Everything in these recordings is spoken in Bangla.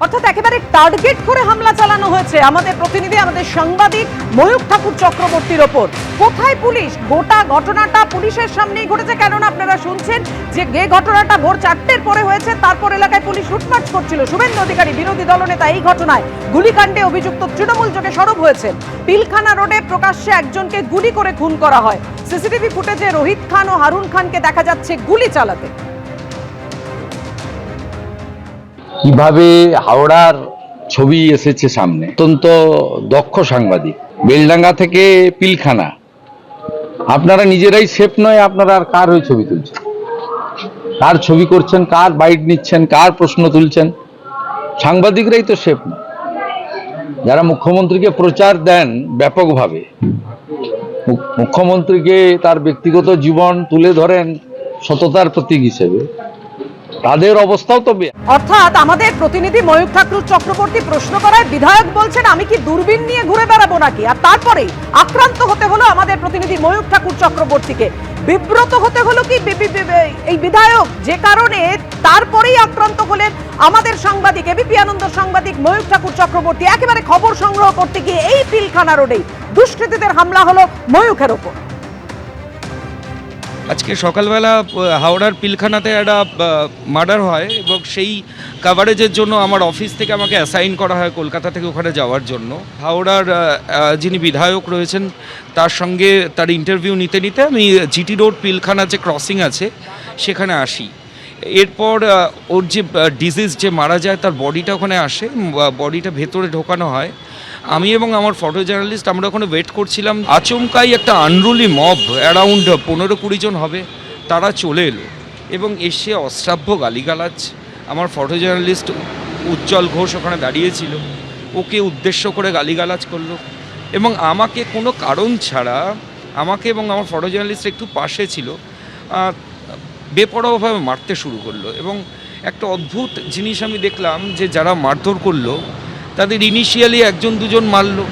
অর্থাৎ একেবারে টার্গেট করে হামলা চালানো হয়েছে আমাদের প্রতিনিধি, আমাদের সাংবাদিক ময়ূখ ঠাকুর চক্রবর্তীর ওপর। কোথায় পুলিশ? গোটা ঘটনাটা পুলিশের সামনেই ঘটেছে, কেননা আপনারা শুনছেন যে ঘটনাটা ভোর 4টের পরে হয়েছে। তারপর এলাকায় পুলিশ লুটমাট করছিল। শুভেন্দু অধিকারী বিরোধী দলনেতা এই ঘটনায় গুলিকাণ্ডে অভিযুক্ত তৃণমূল যোগে সরব হয়েছেন। পিলখানা রোডে প্রকাশ্যে একজনকে গুলি করে খুন করা হয়। সিসিটিভি ফুটেজে রোহিত খান ও হারুন খানকে দেখা যাচ্ছে গুলি চালাতে। কিভাবে হাওড়ার ছবি এসেছে সামনে, অত্যন্ত দক্ষ সাংবাদিক। বেলডাঙ্গা থেকে পিলখানা, আপনারা নিজেরাই সেফ নয়, আপনারা আর কার হয়ে ছবি তুলছেন, কার ছবি করছেন, কার বাইট নিচ্ছেন, কার প্রশ্ন তুলছেন? সাংবাদিকরাই তো সেফ না। যারা মুখ্যমন্ত্রীকে প্রচার দেন ব্যাপকভাবে, মুখ্যমন্ত্রীকে তার ব্যক্তিগত জীবন তুলে ধরেন সততার প্রতীক হিসেবে, তাদের অবস্থাও তো। অর্থাৎ আমাদের প্রতিনিধি ময়ূখ ঠাকুর চক্রবর্তী প্রশ্ন করায় বিধায়ক বলছেন আমি কি দূরবীন নিয়ে ঘুরে বেড়াবো নাকি? আর তারপরে আক্রান্ত হতে হলো আমাদের প্রতিনিধি ময়ূখ ঠাকুর চক্রবর্তীকে। বিব্রত হতে হলো কি এই বিধায়ক, যে কারণে তারপরেই আক্রান্ত হলেন আমাদের সাংবাদিক, এবিপি আনন্দ সাংবাদিক ময়ূখ ঠাকুর চক্রবর্তী। একেবারে খবর সংগ্রহ করতে গিয়ে এই পিলখানা রোডেই দুষ্কৃতীদের হামলা হলো ময়ূখের ওপর। আজকে সকালবেলা হাওড়ার পিলখানাতে একটা মার্ডার হয় এবং সেই কাভারেজের জন্য আমার অফিস থেকে আমাকে অ্যাসাইন করা হয় কলকাতা থেকে ওখানে যাওয়ার জন্য। হাওড়ার যিনি বিধায়ক রয়েছেন তার সঙ্গে তার ইন্টারভিউ নিতে নিতে আমি জিটি রোড পিলখানা যে ক্রসিং আছে সেখানে আসি। এরপর ওর যে ডিজিজ যে মারা যায় তার বডিটা ওখানে আসে, বডিটা ভেতরে ঢোকানো হয়। আমি এবং আমার ফটো জার্নালিস্ট আমরা ওখানে ওয়েট করছিলাম। আচমকাই একটা আনরুলি মব, অ্যারাউন্ড 15-20 জন হবে, তারা চলে এলো এবং এসে অশ্রাব্য গালিগালাজ। আমার ফটো জার্নালিস্ট উজ্জ্বল ঘোষ ওখানে দাঁড়িয়েছিল, ওকে উদ্দেশ্য করে গালিগালাজ করলো এবং আমাকে কোনো কারণ ছাড়া, আমাকে এবং আমার ফটো জার্নালিস্ট একটু পাশে ছিল, বেপরোয়াভাবে মারতে শুরু করলো। এবং একটা অদ্ভুত জিনিস আমি দেখলাম যে যারা মারধর করলো তাদের ইনিশিয়ালি 1-2 জন মারলো,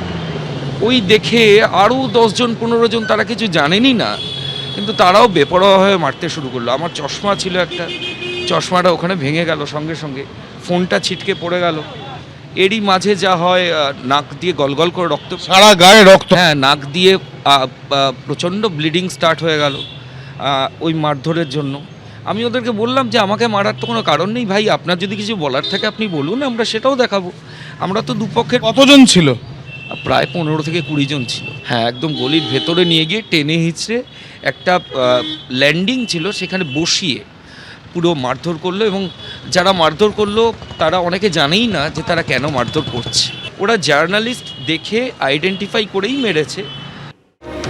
ওই দেখে আরও 10 জন 15 জন তারা কিছু জানেনই না, কিন্তু তারাও বেপরোয়াভাবে মারতে শুরু করলো। আমার চশমা ছিল একটা, চশমাটা ওখানে ভেঙে গেল সঙ্গে সঙ্গে, ফোনটা ছিটকে পড়ে গেল। এরই মাঝে যা হয়, নাক দিয়ে গলগল করে রক্ত, সারা গায়ে রক্ত, হ্যাঁ নাক দিয়ে প্রচণ্ড ব্লিডিং স্টার্ট হয়ে গেল ওই মারধরের জন্য। আমি ওদেরকে বললাম যে আমাকে মারার তো কোনো কারণ নেই ভাই, আপনার যদি কিছু বলার থাকে আপনি বলুন, আমরা সেটাও দেখাবো। আমরা তো দুপক্ষের। কতজন ছিল? প্রায় 15 থেকে 20 জন ছিল। হ্যাঁ, একদম গলির ভেতরে নিয়ে গিয়ে টেনে হিঁচড়ে একটা ল্যান্ডিং ছিল সেখানে বসিয়ে পুরো মারধর করলো। এবং যারা মারধর করলো তারা অনেকে জানেই না যে তারা কেন মারধর করছে। ওরা জার্নালিস্ট দেখে আইডেন্টিফাই করেই মেরেছে।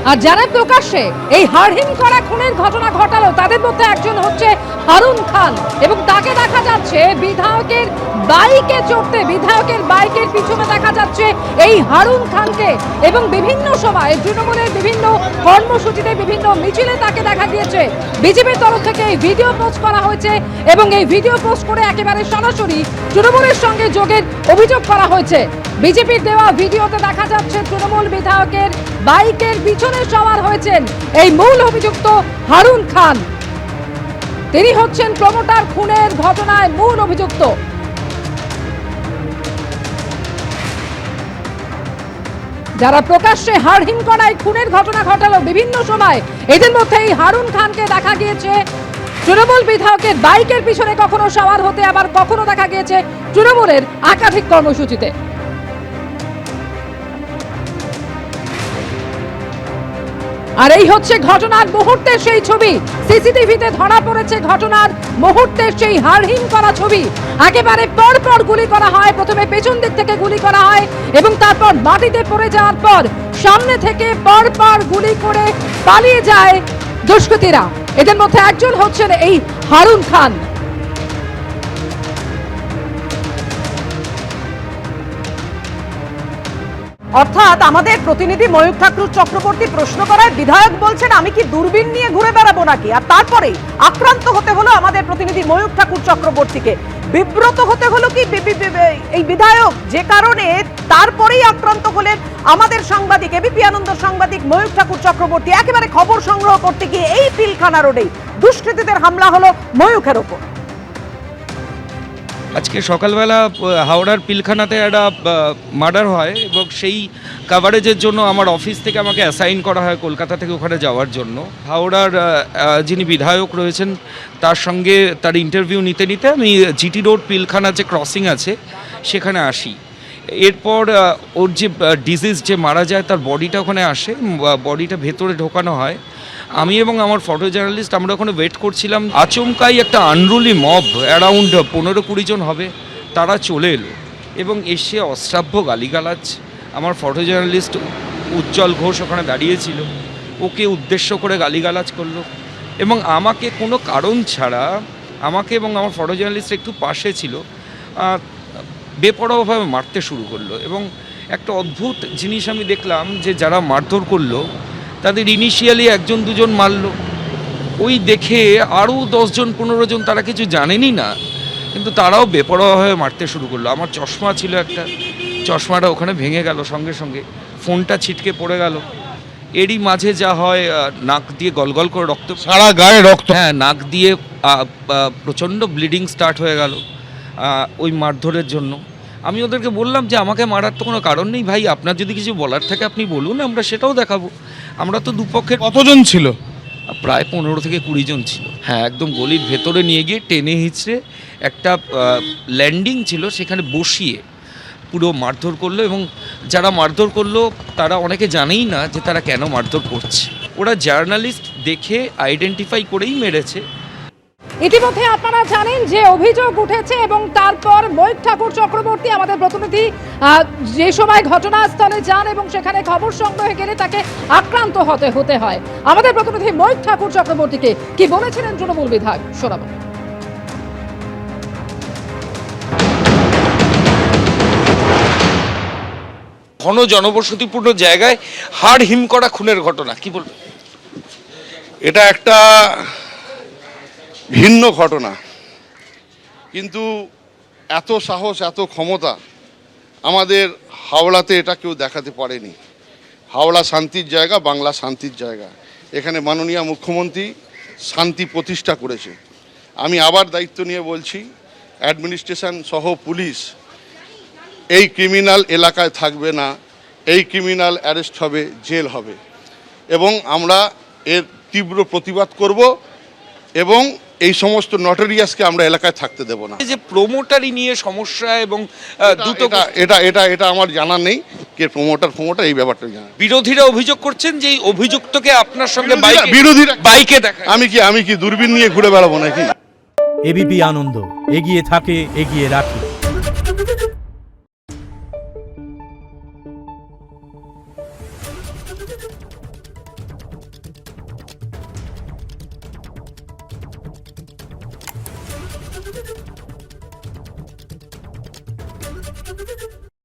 আর যারা প্রকাশ্যে এই হাড়হিম করা খুনের ঘটনা ঘটালো তাদের মধ্যে একজন হচ্ছে হারুন খান, এবং তাকে দেখা যাচ্ছে বিধায়কের বাইকে চড়তে, বিধায়কের বাইকের পিছনে দেখা যাচ্ছে এই হারুন খানকে। এবং বিভিন্ন সময় তৃণমূলের বিভিন্ন কর্মসূচিতে, বিভিন্ন মিছিলে তাকে দেখা গিয়েছে। বিজেপির তরফ থেকে এই ভিডিও পোস্ট করা হয়েছে এবং এই ভিডিও পোস্ট করে একেবারে সরাসরি তৃণমূলের সঙ্গে যোগের অভিযোগ করা হয়েছে। বিজেপির দেওয়া ভিডিওতে দেখা যাচ্ছে তৃণমূল বিধায়কের বাইকের পিছনে সওয়ার হয়েছেন এই মূল অভিযুক্ত হারুন খান। তিনি হচ্ছেন প্রমোটার খুনের ঘটনায় মূল অভিযুক্ত। যারা প্রকাশ্যে হাড়হিম করায় খুনের ঘটনা ঘটালো বিভিন্ন সময়, এদের মধ্যে এই হারুন খানকে দেখা গিয়েছে তৃণমূল বিধায়কের বাইকের পিছনে কখনো সওয়ার হতে, আবার কখনো দেখা গিয়েছে তৃণমূলের একাধিক কর্মসূচিতে। আর এই হচ্ছে ঘটনার মুহূর্তের সেই ছবি, সিসিটিভিতে ধরা পড়েছে ঘটনার মুহূর্তের সেই হাড়হিম করা ছবি। একেবারে পরপর গুলি করা হয়, প্রথমে পেছন দিক থেকে গুলি করা হয় এবং তারপর মাটিতে পড়ে যাওয়ার পর সামনে থেকে পরপর গুলি করে পালিয়ে যায় দুষ্কৃতীরা। এদের মধ্যে একজন হচ্ছেন এই হারুন খান। অর্থাৎ আমাদের প্রতিনিধি ময়ূখ ঠাকুর চক্রবর্তী প্রশ্ন করায় বিধায়ক বলছেন আমি কি দূরবীন নিয়ে ঘুরে বেড়াবো নাকি? আর তারপরে আক্রান্ত হতে হলো আমাদের প্রতিনিধি ময়ূখ ঠাকুর চক্রবর্তীকে। বিব্রত হতে হলো কি এই বিধায়ক, যে কারণে তারপরেই আক্রান্ত হলেন আমাদের সাংবাদিক, এবিপি আনন্দ সাংবাদিক ময়ূখ ঠাকুর চক্রবর্তী। একেবারে খবর সংগ্রহ করতে গিয়ে এই পিলখানা রোডেই দুষ্কৃতীদের হামলা হলো ময়ূখের ওপর। আজকে সকালবেলা হাওড়ার পিলখানাতে একটা মার্ডার হয় এবং সেই কাভারেজের জন্য আমার অফিস থেকে আমাকে অ্যাসাইন করা হয় কলকাতা থেকে ওখানে যাওয়ার জন্য। হাওড়ার যিনি বিধায়ক রয়েছেন তার সঙ্গে তার ইন্টারভিউ নিতে নিতে আমি জিটি রোড পিলখানা যে ক্রসিং আছে সেখানে আসি। এরপর ওর যে ডিজিজ যে মারা যায় তার বডিটা ওখানে আসে, বডিটা ভেতরে ঢোকানো হয়। আমি এবং আমার ফটো জার্নালিস্ট আমরা ওখানে ওয়েট করছিলাম। আচমকাই একটা আনরুলি মব অ্যারাউন্ড 15-20 জন হবে, তারা চলে এলো এবং এসে অশ্রাব্য গালিগালাজ। আমার ফটো জার্নালিস্ট উজ্জ্বল ঘোষ ওখানে দাঁড়িয়েছিল, ওকে উদ্দেশ্য করে গালিগালাজ করলো এবং আমাকে কোনো কারণ ছাড়া, আমাকে এবং আমার ফটো জার্নালিস্ট একটু পাশে ছিল, বেপরোয়াভাবে মারতে শুরু করলো। এবং একটা অদ্ভুত জিনিস আমি দেখলাম যে যারা মারধর করলো তাদের ইনিশিয়ালি 1-2 মারলো, ওই দেখে আরও 10-15 জন তারা কিছু জানেনই না, কিন্তু তারাও বেপরোয়াভাবে মারতে শুরু করলো। আমার চশমা ছিল একটা, চশমাটা ওখানে ভেঙে গেল সঙ্গে সঙ্গে, ফোনটা ছিটকে পড়ে গেল। এরই মাঝে যা হয়, নাক দিয়ে গলগল করে রক্ত, সারা গায়ে রক্ত। হ্যাঁ, নাক দিয়ে প্রচণ্ড ব্লিডিং স্টার্ট হয়ে গেল ওই মারধরের জন্য। আমি ওদেরকে বললাম যে আমাকে মারার তো কোনো কারণ নেই ভাই, আপনার যদি কিছু বলার থাকে আপনি বলুন, আমরা সেটাও দেখাবো। আমরা তো দুপক্ষের কতজন ছিল? প্রায় 15-20 জন ছিল। হ্যাঁ, একদম গলির ভেতরে নিয়ে গিয়ে টেনে হিঁচড়ে একটা ল্যান্ডিং ছিল সেখানে বসিয়ে পুরো মারধর করলো। এবং যারা মারধর করলো তারা অনেকে জানেই না যে তারা কেন মারধর করছে, ওরা জার্নালিস্ট দেখে আইডেন্টিফাই করেই মেরেছে। ইতিমধ্যে আপনারা জানেন যে অভিযোগ উঠেছে এবং তারপর ময়ূখ ঠাকুর চক্রবর্তী আমাদের প্রতিনিধি যে সময় ঘটনাস্থলে যান এবং সেখানে খবর সংগ্রহে গেলে তাকে আক্রান্ত হতে হয়। আমাদের প্রতিনিধি ময়ূখ ঠাকুর চক্রবর্তীকে কি বলেছিলেন তৃণমূল বিধায়ক শোনাবো। ঘন জনবসতিপূর্ণ জায়গায় হাড় হিম করা খুনের ঘটনা, কি বলবেন? এটা একটা ভিন্ন ঘটনা, কিন্তু এত সাহস, এত ক্ষমতা আমাদের হাওড়াতে এটা কেউ দেখাতে পারেনি। হাওড়া শান্তির জায়গা, বাংলা শান্তির জায়গা। এখানে মাননীয় মুখ্যমন্ত্রী শান্তি প্রতিষ্ঠা করেছে। আমি আবার দায়িত্ব নিয়ে বলছি, অ্যাডমিনিস্ট্রেশন সহ পুলিশ এই ক্রিমিনাল এলাকায় থাকবে না, এই ক্রিমিনাল অ্যারেস্ট হবে, জেল হবে এবং আমরা এর তীব্র প্রতিবাদ করব এবং এই সমস্ত নটোরিয়াসকে আমরা এলাকায় থাকতে দেব না। এই যে প্রমোটারি নিয়ে সমস্যা এবং দুটো এটা আমার জানা নেই, কে প্রমোটার এই ব্যাপারটা জানা। বিরোধীরা অভিযোগ করছেন যে এই অভিযুক্তকে আপনার সঙ্গে বিরোধীরা বাইকে দেখা। আমি কি দূরবীন নিয়ে ঘুরে বেড়াবো নাকি? এবিপি আনন্দ এগিয়ে থাকে, এগিয়ে রাখে।